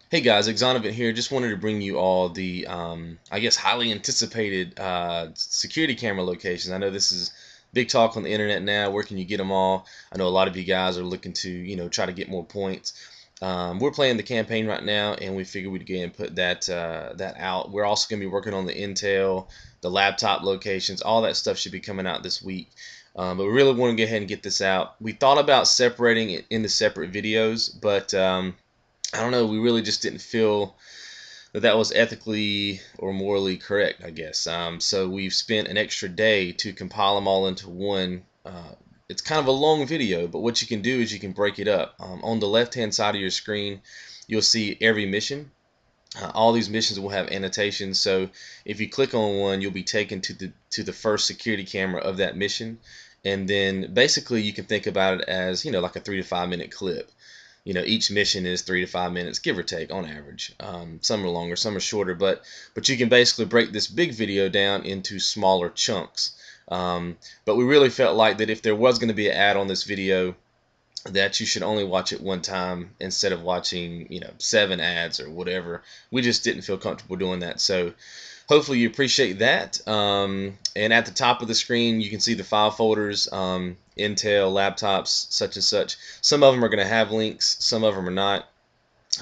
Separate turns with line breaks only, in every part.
Hey guys, Exonovant here. Just wanted to bring you all the, I guess, highly anticipated security camera locations. I know this is big talk on the internet now. Where can you get them all? I know a lot of you guys are looking to, try to get more points. We're playing the campaign right now, and we figured we'd go ahead and put that out. We're also going to be working on the intel, the laptop locations. All that stuff should be coming out this week. But we really want to go ahead and get this out. We thought about separating it into separate videos, but I don't know, we really just didn't feel that was ethically or morally correct, I guess. So we've spent an extra day to compile them all into one. It's kind of a long video, but what you can do is you can break it up. On the left-hand side of your screen, you'll see every mission. All these missions will have annotations, so if you click on one, you'll be taken to the first security camera of that mission, and then basically you can think about it as like a 3 to 5 minute clip. Each mission is 3 to 5 minutes, give or take, on average. Some are longer, some are shorter, but you can basically break this big video down into smaller chunks. But we really felt like that if there was going to be an ad on this video, that you should only watch it one time instead of watching 7 ads or whatever. We just didn't feel comfortable doing that. So hopefully you appreciate that. And at the top of the screen you can see the file folders, Intel, laptops, such and such. Some of them are going to have links, some of them are not,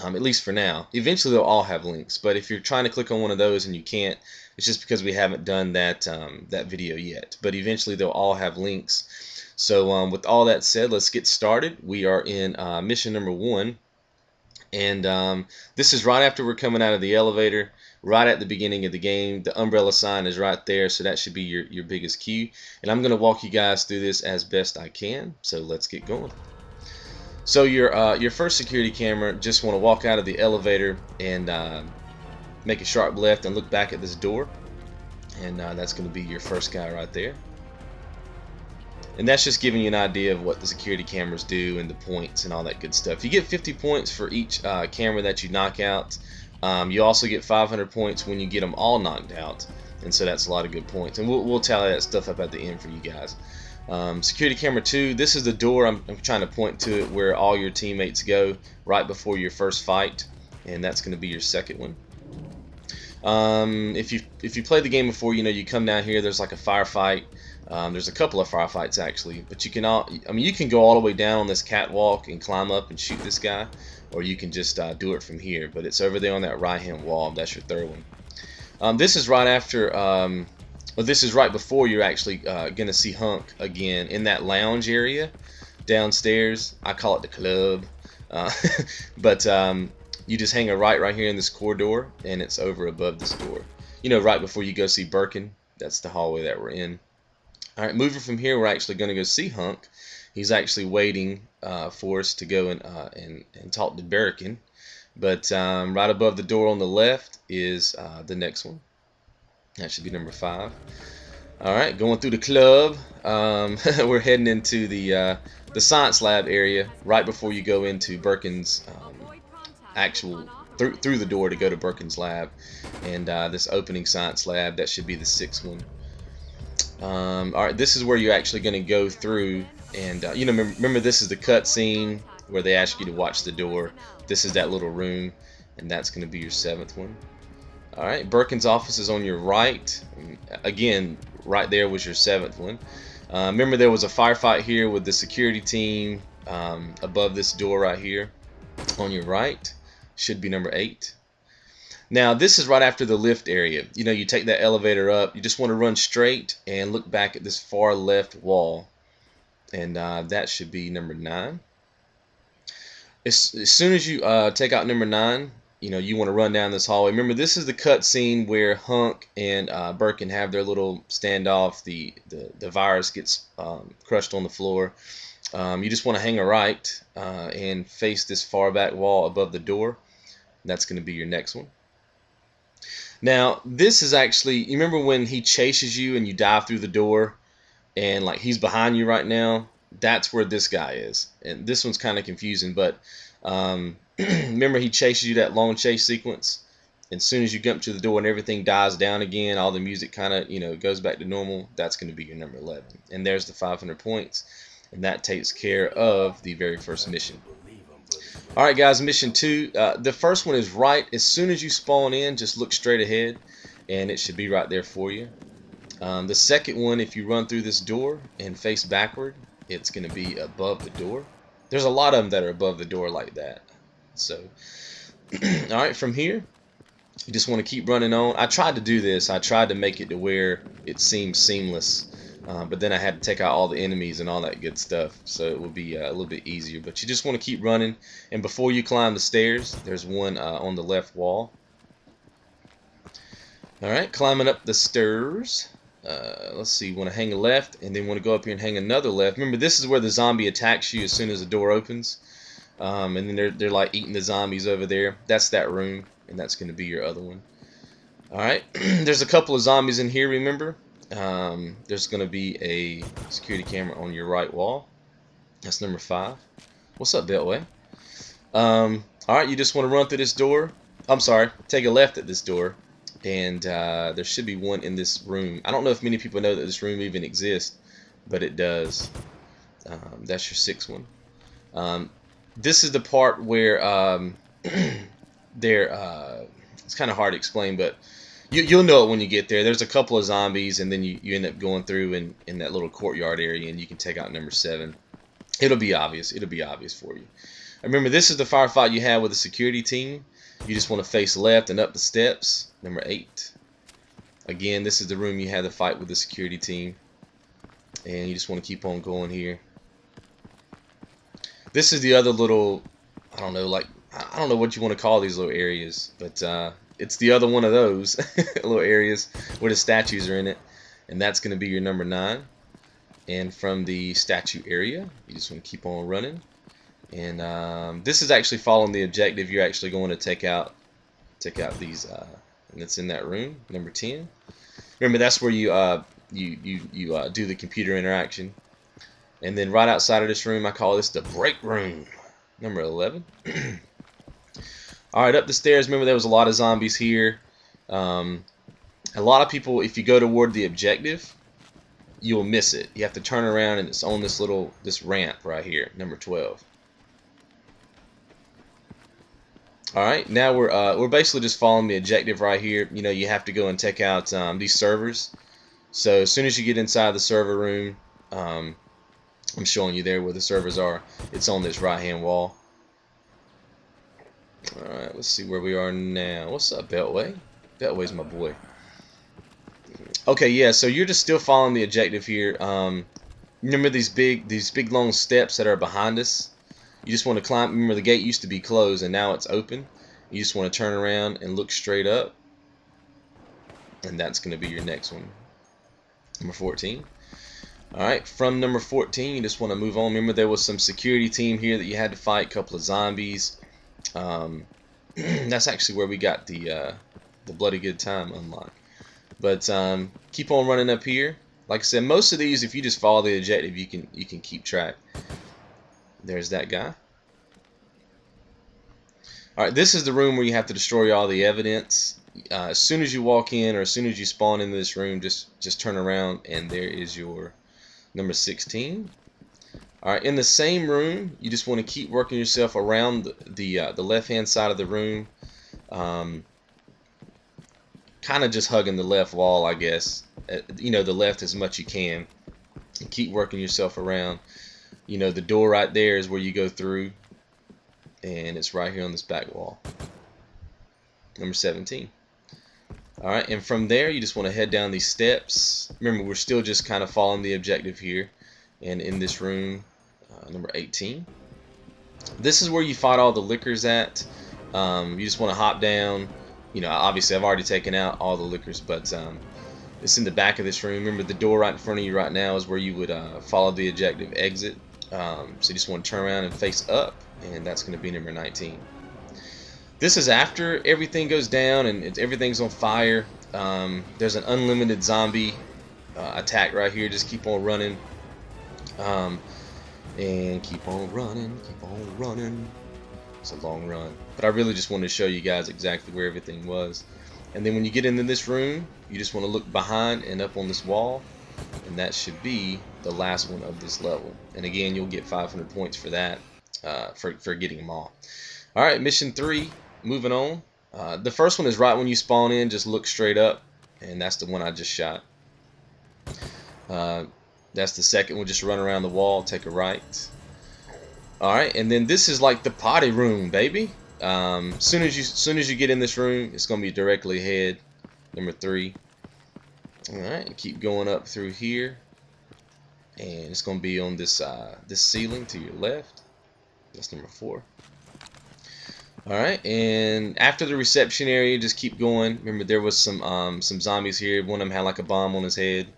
at least for now. Eventually they'll all have links, but if you're trying to click on one of those and you can't, it's just because we haven't done that video yet. But eventually they'll all have links. So with all that said, let's get started. We are in mission number 1, and this is right after we're coming out of the elevator, right at the beginning of the game. The umbrella sign is right there, so that should be your biggest cue. And I'm going to walk you guys through this as best I can, so let's get going. So your first security camera, just want to walk out of the elevator and make a sharp left and look back at this door, and that's going to be your first guy right there. And that's just giving you an idea of what the security cameras do and the points and all that good stuff. You get 50 points for each camera that you knock out. You also get 500 points when you get them all knocked out, and so that's a lot of good points. And we'll tally that stuff up at the end for you guys. Security camera 2, this is the door. I'm trying to point to it where all your teammates go right before your first fight, and that's going to be your second one. If you played the game before, you come down here. There's like a firefight. There's a couple of firefights actually, but you can go all the way down on this catwalk and climb up and shoot this guy, or you can just do it from here. But it's over there on that right hand wall. That's your third one. This is right after, well, this is right before you're actually gonna see Hunk again in that lounge area downstairs. I call it the club, but you just hang a right here in this corridor, and it's over above this door. Right before you go see Birkin. That's the hallway that we're in. Alright, moving from here, we're actually going to go see Hunk. He's actually waiting for us to go and talk to Birkin. But right above the door on the left is the next one. That should be number 5. Alright, going through the club. We're heading into the science lab area right before you go into Birkin's actual through the door to go to Birkin's lab, and this opening science lab, that should be the 6th one. Alright, this is where you're actually going to go through, and remember this is the cut scene where they ask you to watch the door. This is that little room, and that's going to be your 7th one. Alright, Birkin's office is on your right. Again, right there was your 7th one. Remember there was a firefight here with the security team above this door right here on your right. Should be number 8. Now this is right after the lift area. You take that elevator up. You just want to run straight and look back at this far left wall, and that should be number 9. As soon as you take out number 9, you want to run down this hallway. Remember, this is the cut scene where Hunk and Birkin have their little standoff. The virus gets crushed on the floor. You just want to hang a right and face this far back wall above the door. That's going to be your next one. Now this is actually, you remember when he chases you and you dive through the door, and like he's behind you right now? That's where this guy is, and this one's kind of confusing, but remember he chases you, that long chase sequence, and as soon as you jump to the door and everything dies down again, all the music kind of goes back to normal. That's going to be your number 11, and there's the 500 points, and that takes care of the very first mission. Alright guys, mission 2. The first one is right as soon as you spawn in, just look straight ahead and it should be right there for you. The second one, if you run through this door and face backward, it's going to be above the door. There's a lot of them that are above the door like that. So, alright, from here, you just want to keep running on. I tried to do this. I tried to make it to where it seems seamless. But then I had to take out all the enemies and all that good stuff, so it would be a little bit easier. But you just want to keep running, and before you climb the stairs, there's one on the left wall. Alright, climbing up the stairs. Let's see, you want to hang a left, and then want to go up here and hang another left. Remember, this is where the zombie attacks you as soon as the door opens. And then they're like eating the zombies over there. That's that room, and that's going to be your other one. Alright, there's a couple of zombies in here, remember? There's going to be a security camera on your right wall. That's number 5. What's up, Beltway? Alright, you just want to run through this door. I'm sorry, take a left at this door. And there should be one in this room. I don't know if many people know that this room even exists, but it does. That's your 6th one. This is the part where it's kind of hard to explain, but you'll know it when you get there. There's a couple of zombies, and then you end up going through in that little courtyard area, and you can take out number 7. It'll be obvious. It'll be obvious for you. Remember, this is the firefight you have with the security team. You just want to face left and up the steps. Number 8. Again, this is the room you had the fight with the security team, and you just want to keep on going here. This is the other little, I don't know what you want to call these little areas, but it's the other one of those little areas where the statues are in it, and that's going to be your number 9. And from the statue area, you just want to keep on running. And this is actually following the objective. You're actually going to take out these, and it's in that room, number 10. Remember, that's where you do the computer interaction. And then right outside of this room, I call this the break room, number 11. Alright, up the stairs. Remember, there was a lot of zombies here. A lot of people, if you go toward the objective, you'll miss it. You have to turn around, and it's on this ramp right here, number 12. Alright, now we're basically just following the objective right here. You know, you have to go and take out these servers. So as soon as you get inside the server room, I'm showing you there where the servers are. It's on this right hand wall. Alright, let's see where we are now. What's up, Beltway? Beltway's my boy. Okay, yeah, so you're just still following the objective here. Remember these big long steps that are behind us? You just want to climb. Remember, the gate used to be closed and now it's open. You just want to turn around and look straight up, and that's going to be your next one, number 14. Alright, from number 14, you just want to move on. Remember, there was some security team here that you had to fight, a couple of zombies. That's actually where we got the bloody good time unlock. But keep on running up here. Like I said, most of these, if you just follow the objective, you can keep track. There's that guy. Alright, this is the room where you have to destroy all the evidence. As soon as you walk in, or as soon as you spawn into this room, just turn around, and there is your number 16. Alright, in the same room, you just want to keep working yourself around the left-hand side of the room. Kind of just hugging the left wall, I guess. You know, the left as much you can. And keep working yourself around. You know, the door right there is where you go through, and it's right here on this back wall. Number 17. Alright, and from there you just want to head down these steps. Remember, we're still just kind of following the objective here. And in this room, number 18. This is where you fight all the lickers at. You just want to hop down. You know, obviously I've already taken out all the lickers, but it's in the back of this room. Remember, the door right in front of you right now is where you would follow the objective exit. So you just want to turn around and face up, and that's going to be number 19. This is after everything goes down and everything's on fire. There's an unlimited zombie attack right here. Just keep on running. And keep on running, keep on running. It's a long run, but I really just wanted to show you guys exactly where everything was. And then when you get into this room, you just want to look behind and up on this wall, and that should be the last one of this level. And again, you'll get 500 points for that. for getting them all. All right, mission 3. Moving on. The first one is right when you spawn in. Just look straight up, and that's the one I just shot. That's the second one. Just run around the wall, take a right. All right, and then this is like the potty room, baby. Soon as you get in this room, it's gonna be directly ahead. Number 3. All right, keep going up through here, and it's gonna be on this this ceiling to your left. That's number 4. All right, and after the reception area, just keep going. Remember, there was some zombies here. One of them had like a bomb on his head.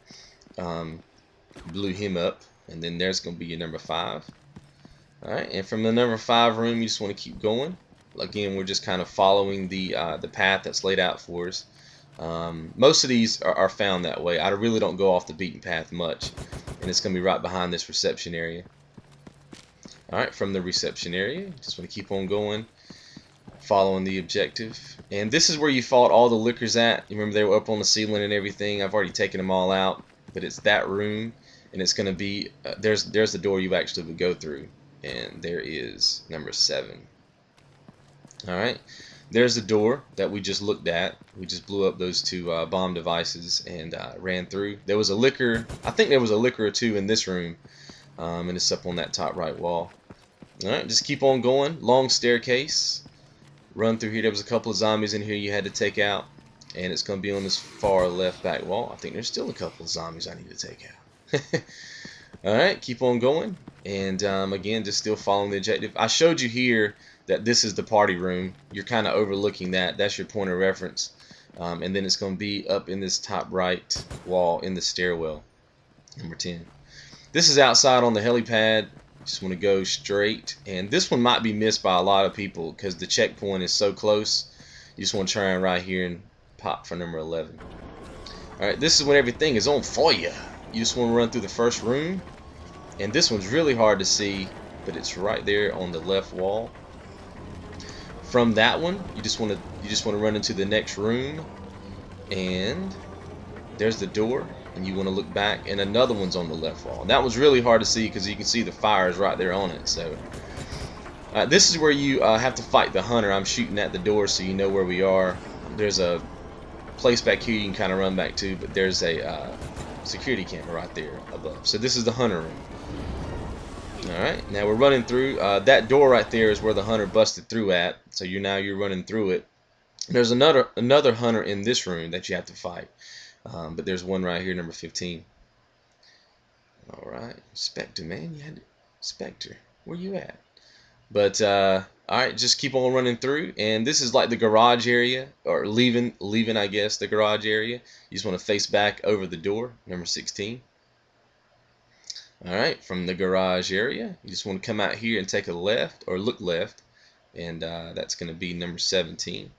Blew him up, and then there's gonna be your number 5. All right, and from the number 5 room, you just want to keep going. Again, we're just kind of following the path that's laid out for us. Most of these are found that way. I really don't go off the beaten path much, and it's gonna be right behind this reception area. All right, from the reception area, just want to keep on going, following the objective. And this is where you fought all the lickers at. You remember they were up on the ceiling and everything. I've already taken them all out, but it's that room, and it's gonna be there's the door you actually would go through, and there is number 7. All right, there's the door that we just looked at. We just blew up those 2 bomb devices and ran through. There was a licker. I think there was a licker or 2 in this room, and it's up on that top right wall. All right, just keep on going. Long staircase. Run through here. There was a couple of zombies in here you had to take out, and it's going to be on this far left back wall. I think there's still a couple of zombies I need to take out. Alright, keep on going, and again, just still following the objective. I showed you here that this is the party room. You're kind of overlooking that. That's your point of reference, and then it's going to be up in this top right wall in the stairwell, number 10. This is outside on the helipad. Just want to go straight, and this one might be missed by a lot of people because the checkpoint is so close. You just want to try right here and pop for number 11. Alright, this is when everything is on fire. You just want to run through the first room, and this one's really hard to see, but it's right there on the left wall. From that one, you just want to run into the next room, and there's the door, and you want to look back, and another one's on the left wall. And that one's really hard to see because you can see the fires right there on it. So this is where you have to fight the hunter. I'm shooting at the door so you know where we are. There's a place back here you can kind of run back to, but there's a security camera right there above. So this is the hunter room. Alright, now we're running through. That door right there is where the hunter busted through at. So you're running through it. There's another hunter in this room that you have to fight. But there's one right here, number 15. Alright, Spectre, man. You had Spectre. Where you at? But alright, just keep on running through, and this is like the garage area, or leaving I guess the garage area. You just want to face back over the door, number 16. Alright, from the garage area, you just want to come out here and take a left, or look left, and that's going to be number 17.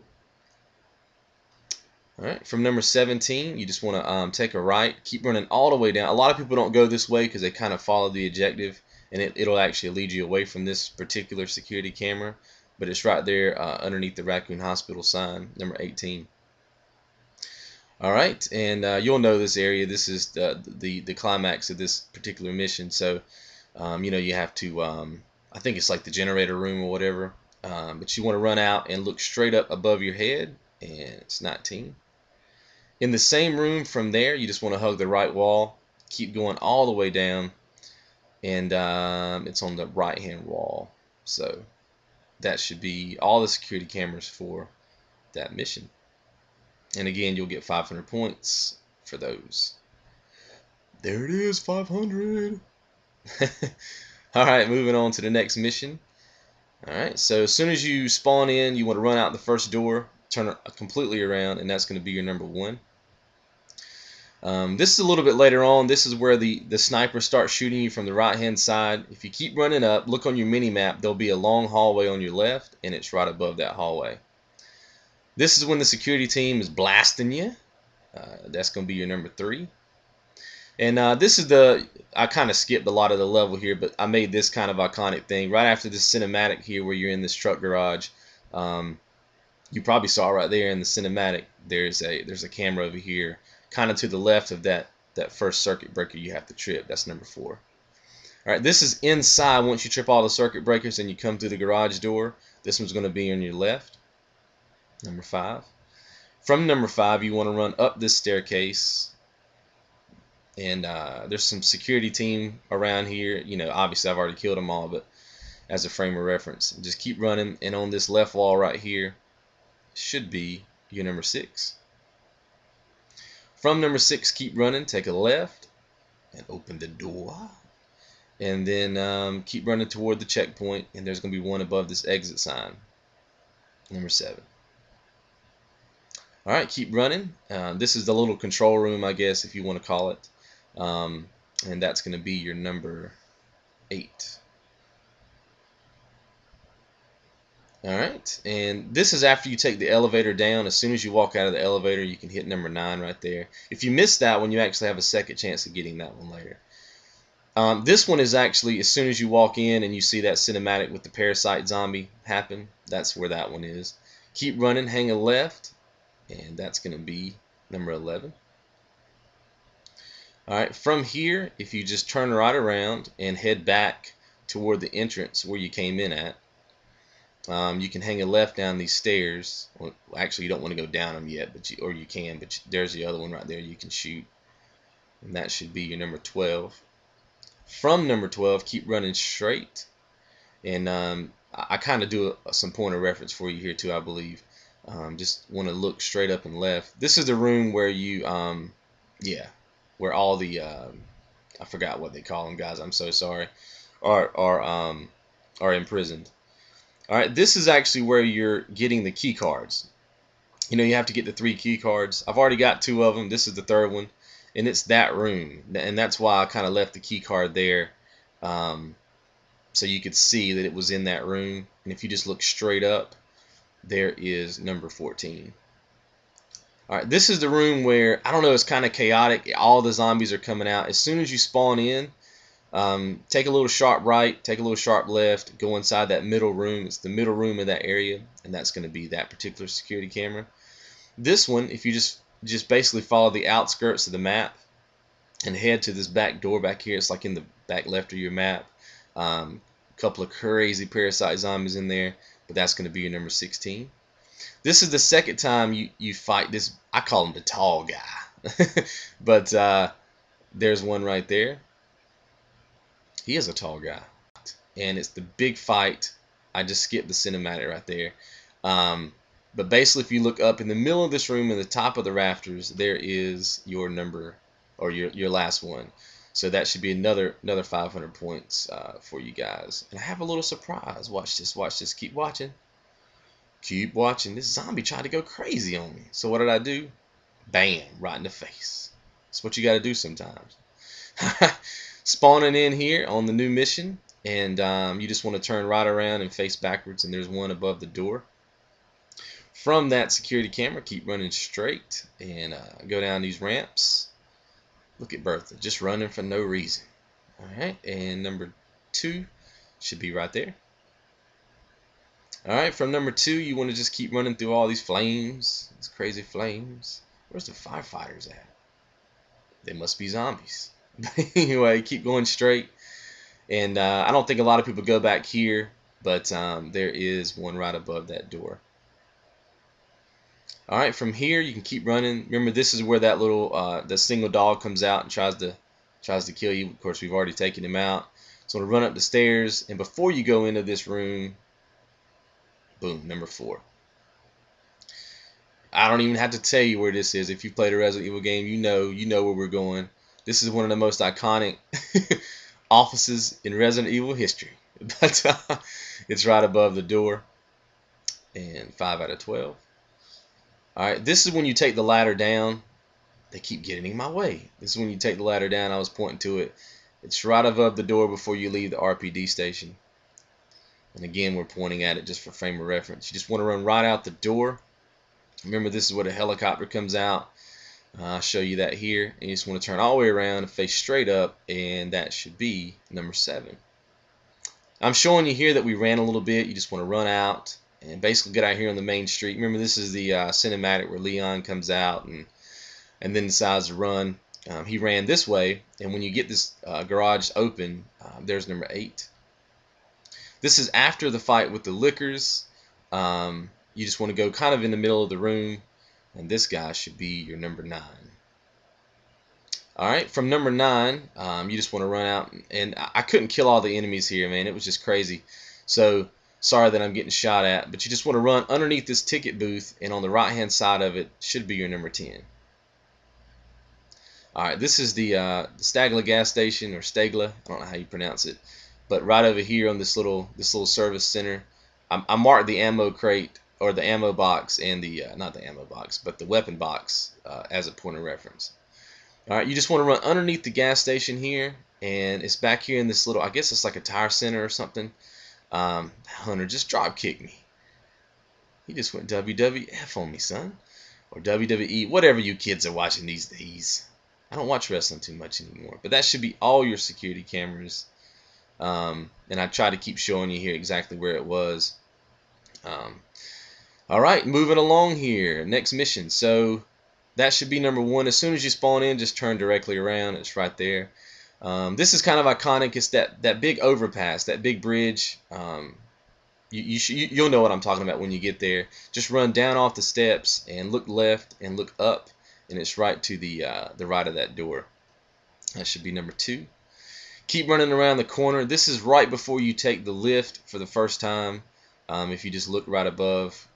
Alright, from number 17, you just want to take a right, keep running all the way down. A lot of people don't go this way because they kind of follow the objective, and it'll actually lead you away from this particular security camera, but it's right there underneath the Raccoon Hospital sign, number 18. Alright, and you'll know this area. This is the climax of this particular mission, so you know, you have to, I think it's like the generator room or whatever, but you want to run out and look straight up above your head, and it's 19. In the same room from there, you just want to hug the right wall, keep going all the way down, and it's on the right hand wall. So that should be all the security cameras for that mission, and again, you'll get 500 points for those. There it is, 500. Alright, moving on to the next mission. Alright, so as soon as you spawn in, you want to run out the first door, turn it completely around, and that's going to be your number 1. This is a little bit later on. This is where the sniper starts shooting you from the right hand side. If you keep running up, look on your mini map, there'll be a long hallway on your left, and it's right above that hallway. This is when the security team is blasting you. That's going to be your number 3. And this is I kind of skipped a lot of the level here, but I made this kind of iconic thing right after this cinematic here where you're in this truck garage. You probably saw right there in the cinematic, there's a camera over here, kind of to the left of that first circuit breaker you have to trip. That's number 4. Alright, this is inside. Once you trip all the circuit breakers and you come through the garage door, this one's going to be on your left, number 5. From number 5, you want to run up this staircase, and there's some security team around here. You know, obviously I've already killed them all, but as a frame of reference, just keep running, and on this left wall right here should be your number 6. From number 6, keep running, take a left, and open the door. And then keep running toward the checkpoint, and there's going to be one above this exit sign, number 7. Alright, keep running. This is the little control room, I guess, if you want to call it. And that's going to be your number 8. Alright, and this is after you take the elevator down. As soon as you walk out of the elevator, you can hit number 9 right there. If you miss that one, you actually have a second chance of getting that one later. This one is actually, as soon as you walk in and you see that cinematic with the parasite zombie happen, that's where that one is. Keep running, hang a left, and that's going to be number 11. Alright, from here, if you just turn right around and head back toward the entrance where you came in at, you can hang a left down these stairs. Well, actually, you don't want to go down them yet, but or you can, but there's the other one right there you can shoot. And that should be your number 12. From number 12, keep running straight. And I kind of do some point of reference for you here too, I believe. Just want to look straight up and left. This is the room where you, where all the, I forgot what they call them, guys. I'm so sorry. Are imprisoned. All right, this is actually where you're getting the key cards. You know, you have to get the 3 key cards. I've already got 2 of them. This is the 3rd one. And it's that room, and that's why I kind of left the key card there, so you could see that it was in that room. And if you just look straight up, there is number 14. Alright, this is the room where, I don't know, it's kind of chaotic. All the zombies are coming out. As soon as you spawn in, take a little sharp right, take a little sharp left, go inside that middle room. It's the middle room of that area, and that's going to be that particular security camera. This one, if you just basically follow the outskirts of the map and head to this back door back here. It's like in the back left of your map. A couple of crazy parasite zombies in there, but that's going to be your number 16. This is the second time you fight this. I call him the tall guy, but there's one right there. He is a tall guy, and it's the big fight. I just skipped the cinematic right there. But basically, if you look up in the middle of this room, in the top of the rafters, there is your number, or your last one. So that should be another 500 points for you guys. And I have a little surprise. Watch this. Watch this. Keep watching. Keep watching. This zombie tried to go crazy on me. So what did I do? Bam! Right in the face. That's what you got to do sometimes. Spawning in here on the new mission, and you just want to turn right around and face backwards, and there's one above the door. From that security camera, keep running straight and go down these ramps. Look at Bertha, just running for no reason. Alright, and number 2 should be right there. Alright, from number 2, you want to just keep running through all these flames, these crazy flames. Where's the firefighters at? They must be zombies. Anyway, keep going straight. And I don't think a lot of people go back here, but there is one right above that door. Alright, from here you can keep running. Remember, this is where that little the single dog comes out and tries to kill you. Of course, we've already taken him out. So run up the stairs, and before you go into this room, boom, number 4. I don't even have to tell you where this is. If you played a Resident Evil game, you know where we're going. This is one of the most iconic offices in Resident Evil history. But it's right above the door. And 5 out of 12. Alright, this is when you take the ladder down. They keep getting in my way. This is when you take the ladder down. I was pointing to it. It's right above the door before you leave the RPD station. And again, we're pointing at it just for frame of reference. You just want to run right out the door. Remember, this is where the helicopter comes out. I'll show you that here. And you just want to turn all the way around and face straight up. And that should be number 7. I'm showing you here that we ran a little bit. You just want to run out and basically get out here on the main street. Remember, this is the cinematic where Leon comes out and then decides to run. he ran this way, and when you get this garage open, there's number 8. This is after the fight with the liquors. You just want to go kind of in the middle of the room, and this guy should be your number 9. Alright, from number 9, you just want to run out, and I couldn't kill all the enemies here, man. It was just crazy. So, sorry that I'm getting shot at, but you just want to run underneath this ticket booth, and on the right-hand side of it should be your number 10. Alright, this is the Stagla gas station, or Stagla, I don't know how you pronounce it. But right over here on this little service center, I marked the ammo crate, or the ammo box, and the, not the ammo box, but the weapon box as a point of reference. Alright, you just want to run underneath the gas station here, and it's back here in this little, I guess it's like a tire center or something. Hunter just drop kicked me. He just went WWF on me, son. Or WWE, whatever you kids are watching these days. I don't watch wrestling too much anymore. But that should be all your security cameras. And I try to keep showing you here exactly where it was. Alright, moving along here. Next mission. So that should be number 1. As soon as you spawn in, just turn directly around. It's right there. This is kind of iconic. It's that big overpass, that big bridge. You'll know what I'm talking about when you get there. Just run down off the steps and look left and look up, and it's right to the right of that door. That should be number 2. Keep running around the corner. This is right before you take the lift for the first time. If you just look right above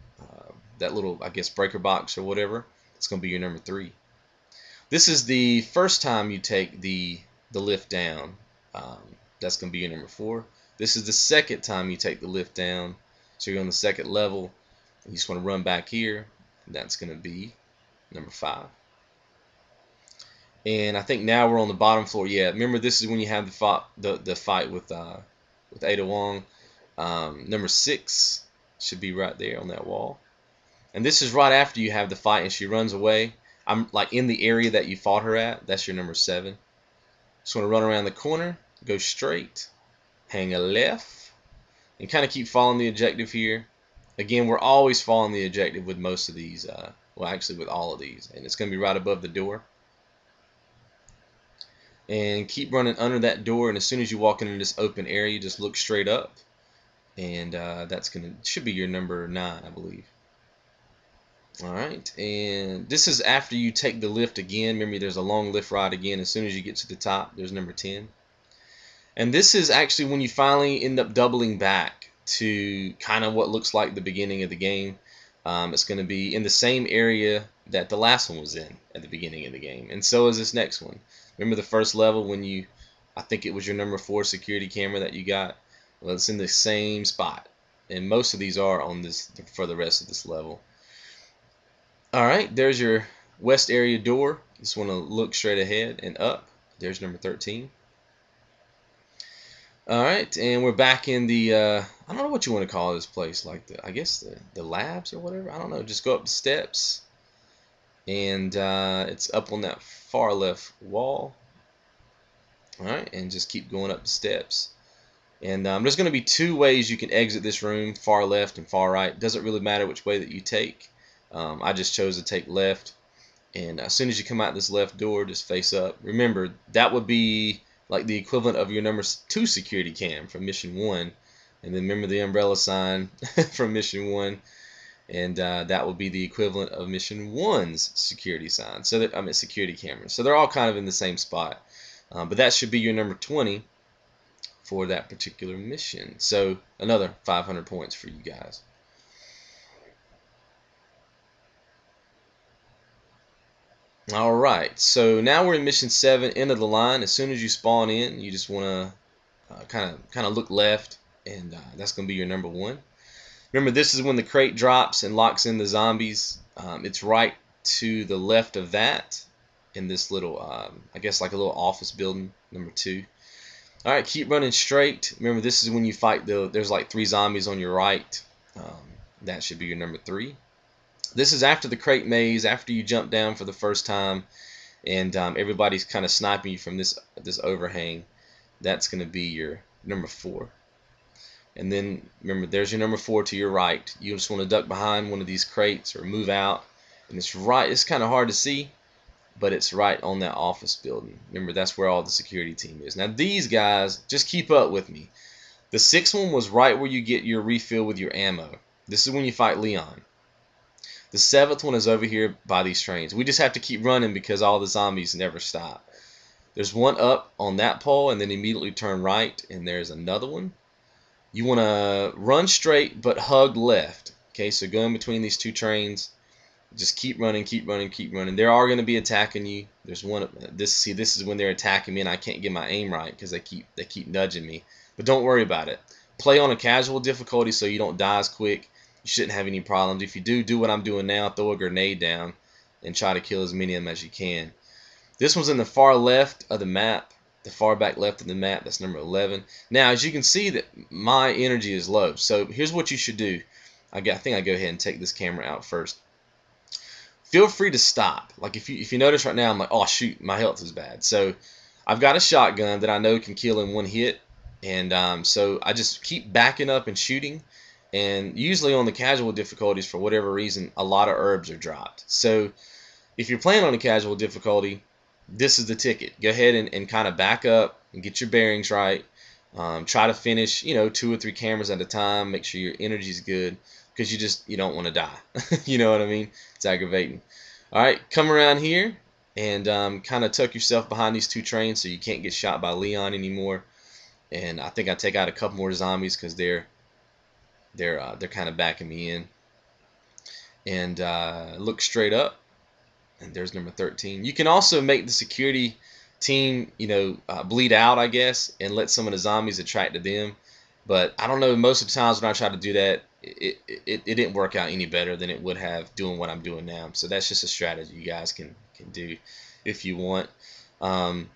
that little, I guess, breaker box or whatever, it's going to be your number 3. This is the first time you take the lift down. That's going to be your number 4. This is the second time you take the lift down. So you're on the second level. You just want to run back here. That's going to be number 5. And I think now we're on the bottom floor. Yeah, remember this is when you have the fight with Ada Wong. Number 6 should be right there on that wall. And this is right after you have the fight and she runs away. I'm like in the area that you fought her at. That's your number 7. Just want to run around the corner, go straight, hang a left, and kind of keep following the objective here. Again, we're always following the objective with most of these. Well, actually with all of these. And it's going to be right above the door. And keep running under that door, and as soon as you walk into this open area, just look straight up, and that's should be your number 9, I believe. Alright, and this is after you take the lift again. Remember, there's a long lift ride again. As soon as you get to the top, there's number 10. And this is actually when you finally end up doubling back to kind of what looks like the beginning of the game. It's going to be in the same area that the last one was in at the beginning of the game, and so is this next one. Remember the first level when I think it was your number 4 security camera that you got? Well, it's in the same spot, and most of these are on this for the rest of this level. Alright, there's your west area door. Just want to look straight ahead and up. There's number 13. Alright, and we're back in the, I don't know what you want to call this place, like I guess the labs or whatever. I don't know, just go up the steps, and it's up on that far left wall. Alright, and just keep going up the steps. And there's going to be 2 ways you can exit this room, far left and far right. Doesn't really matter which way that you take. I just chose to take left, and as soon as you come out this left door, just face up. Remember, that would be like the equivalent of your number 2 security cam from mission 1, and then remember the umbrella sign from mission 1, and that will be the equivalent of mission 1's security sign. So that, I mean, security cameras. So they're all kind of in the same spot, but that should be your number 20 for that particular mission. So another 500 points for you guys. Alright, so now we're in mission 7, end of the line. As soon as you spawn in, you just want to kind of look left, and that's going to be your number 1. Remember, this is when the crate drops and locks in the zombies. It's right to the left of that in this little, I guess like a little office building, number 2. Alright, keep running straight. Remember, this is when you fight there's like 3 zombies on your right. That should be your number 3. This is after the crate maze, after you jump down for the first time, and everybody's kind of sniping you from this overhang. That's going to be your number 4. And then, remember, there's your number 4 to your right. You just want to duck behind one of these crates or move out. And it's right, it's kind of hard to see, but it's right on that office building. Remember, that's where all the security team is. Now these guys, just keep up with me. The 6th one was right where you get your refill with your ammo. This is when you fight Leon. The 7th one is over here by these trains. We just have to keep running because all the zombies never stop. There's one up on that pole, and then immediately turn right, and there's another one. You want to run straight but hug left. Okay, so go in between these 2 trains. Just keep running, keep running, keep running. They are going to be attacking you. There's one. This is when they're attacking me, and I can't get my aim right because they keep nudging me. But don't worry about it. Play on a casual difficulty so you don't die as quick. You shouldn't have any problems. If you do what I'm doing now. Throw a grenade down and try to kill as many of them as you can. This one's in the far left of the map. The far back left of the map. That's number 11. Now, as you can see, that my energy is low. So here's what you should do. I think I go ahead and take this camera out first. Feel free to stop. Like if you notice right now, I'm like, oh shoot, my health is bad. So I've got a shotgun that I know can kill in 1 hit, and so I just keep backing up and shooting. And usually on the casual difficulties, for whatever reason, a lot of herbs are dropped. So if you're playing on a casual difficulty, this is the ticket. Go ahead and kind of back up and get your bearings right. Try to finish, 2 or 3 cameras at a time. Make sure your energy's good, because you don't want to die. You know what I mean? It's aggravating. All right, come around here and kind of tuck yourself behind these 2 trains so you can't get shot by Leon anymore. And I think I take out a couple more zombies because they're kind of backing me in. And look straight up. And there's number 13. You can also make the security team, bleed out, I guess, and let some of the zombies attract to them. But I don't know, most of the times when I try to do that, it didn't work out any better than it would have doing what I'm doing now. So that's just a strategy you guys can do if you want. And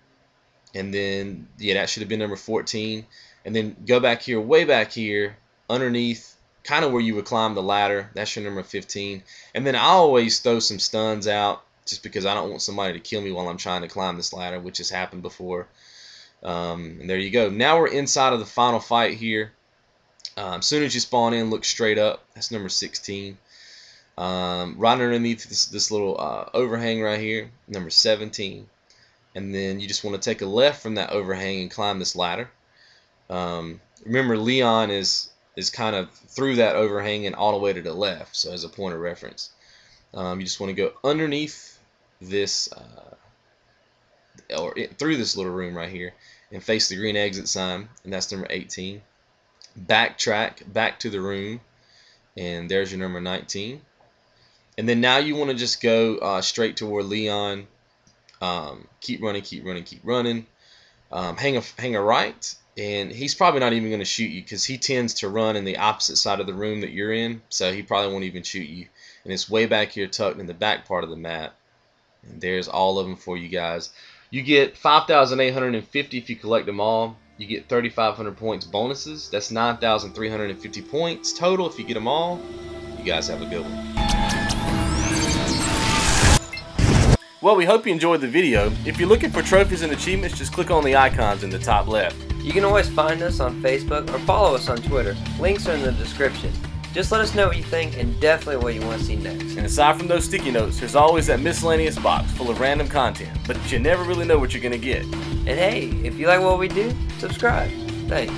then, yeah, that should have been number 14. And then go back here, way back here, underneath, kind of where you would climb the ladder. That's your number 15. And then I always throw some stuns out, just because I don't want somebody to kill me while I'm trying to climb this ladder, which has happened before. And there you go. Now we're inside of the final fight here. As soon as you spawn in, look straight up. That's number 16. Right underneath this little overhang right here, number 17. And then you just want to take a left from that overhang and climb this ladder. Remember, Leon is kind of through that overhang and all the way to the left, so as a point of reference. You just want to go underneath this, through this little room right here, and face the green exit sign, and that's number 18. Backtrack back to the room, and there's your number 19. And then now you want to just go straight toward Leon. Keep running, keep running, keep running. Hang a right, and he's probably not even going to shoot you because he tends to run in the opposite side of the room that you're in, so he probably won't even shoot you. And it's way back here, tucked in the back part of the map. And there's all of them for you guys. You get 5,850 if you collect them all. You get 3,500 points bonuses. That's 9,350 points total if you get them all. You guys have a good one. Well, we hope you enjoyed the video. If you're looking for trophies and achievements, just click on the icons in the top left.
You can always find us on Facebook or follow us on Twitter. Links are in the description. Just let us know what you think and definitely what you want to see next.
And aside from those sticky notes, there's always that miscellaneous box full of random content, but you never really know what you're going to get.
And hey, if you like what we do, subscribe. Thanks.